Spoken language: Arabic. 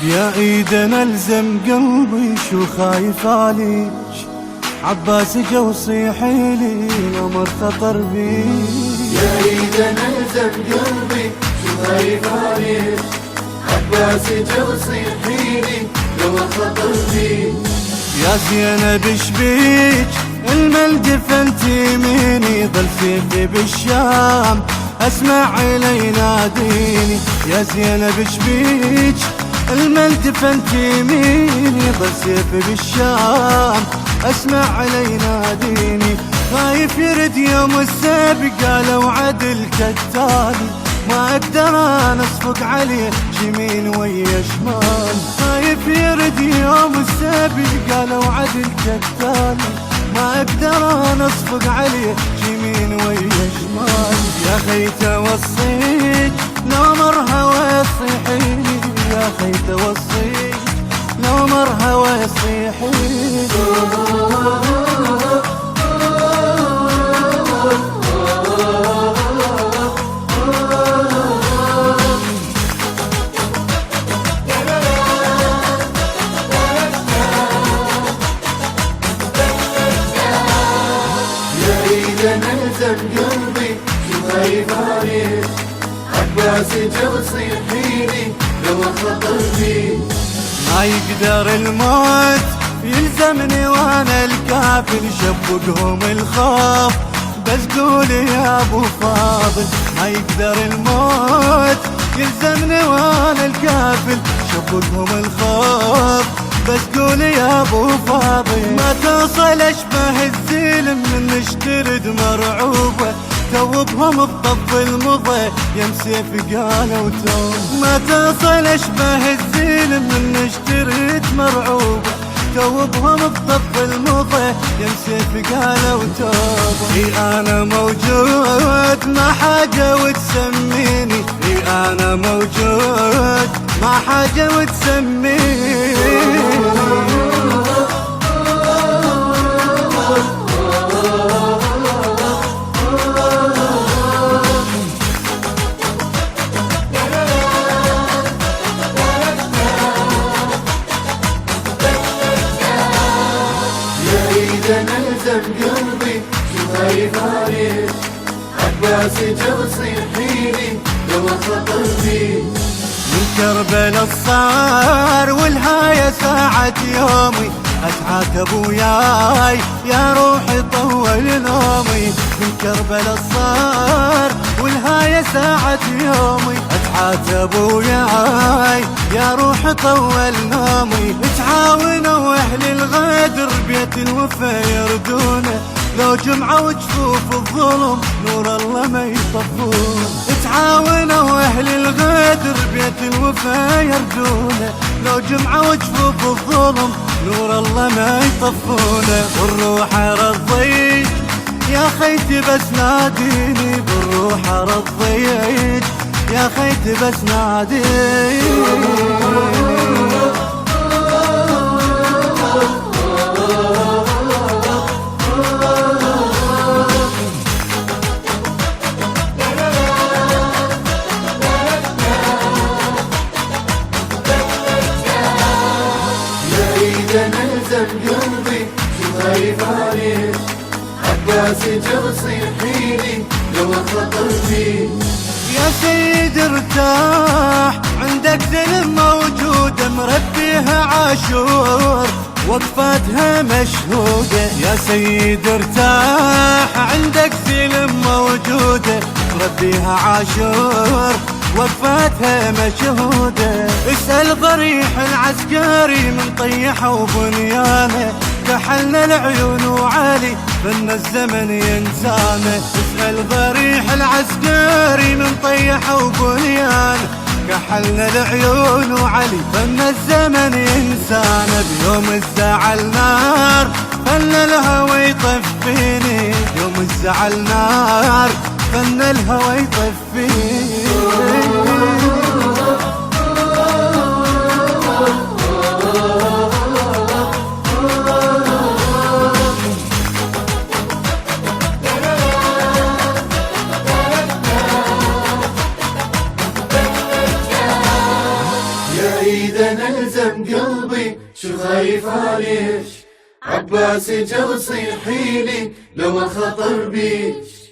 يا عيد انا الزم قلبي شو خايف عليك، عباس جا وصيحيلي الامر خطر بي. يا عيد انا الزم قلبي شو خايف عليك، عباس جا وصيحيلي الامر خطر بي. يا زينب ايش بيك المل دفنت يميني، ظل سيفي بالشام اسمع علي ناديني. يا زينب ايش بيك المل دفنت يميني، ظل سيفي بالشام اسمع علي ناديني. خايف يرد يوم السابق قالوا عدل كالتالي، ما اقدر انا اصفق عليه يمين ويا شمال. خايف يرد يوم السابق قالوا عدل كالتالي، ما اقدر انا اصفق عليه يمين ويا شمال. يا خيت اوصيك لو مر هوا يصيحيني، يا خيت اوصيك لو مر هوا يصيحيني. نلزم قلبي شو خايف عليك، عباس جا وصيحيني لو خطر بي. ما يقدر الموت يلزمني وانا الكافل، شبقهم الخوف بس قولي يا ابو فاضل. ما يقدر الموت يلزمني وانا الكافل، شبقهم الخوف بس قولي يا ابو فاضل. ما توصل اشبه الزلم من نشترد مرعوبه، توبهم بطف المضي يم سيف قالوا توب. ما توصل اشبه الزلم من نشترد مرعوبه، توبهم بطف المضي يم سيف قالوا توب. اي انا موجود ما حاجه وتسميني، اي انا موجود ما حاجه وتسميني. نلزم قلبي شو خايف عليك، عباس جا وصيحيني لو خطر بي. من كربلاء الصار والهاية ساعة يومي، اتعاتب وياي يا روحي طول نومي. من كربلاء الصار والهاية ساعة يومي، اتعاتب وياي يا روحي طول نومي. تعاونوا اهل الغدر بيت الوفا يردونه، لو جمعة وجفوف الظلم نور الله ما يطفون. تعاونوا اهل الغدر بيت الوفا يردونه، لو جمعة وجفوف الظلم نور الله ما يطفونه. بالروح رضيت يا خيتي بس ناديني، بالروح رضيت يا خيتي بس ناديني. نلزم قلبي شو خايف عليك، عباس جا وصيحيني لو خطر بي. يا سيد ارتاح عندك زلم موجودة، مربيها عاشور وقفاتها مشهودة. يا سيد ارتاح عندك زلم موجودة، مربيها عاشور وقفاتها مشهودة. اسأل ضريح العسكري من طيحه وبنيانه، كحلنا العيون وعلي فن الزمن ينسانه. اسأل ضريح العسكري من طيحه وبنيانه، كحلنا العيون وعلي فن الزمن ينسانه. بيوم الزعل نار فن الهوى يطفيني، يوم الزعل نار فن الهوى يطفيني. شو خايفة ليش؟ عباسي جو صيحيلي لو الخطر بيج.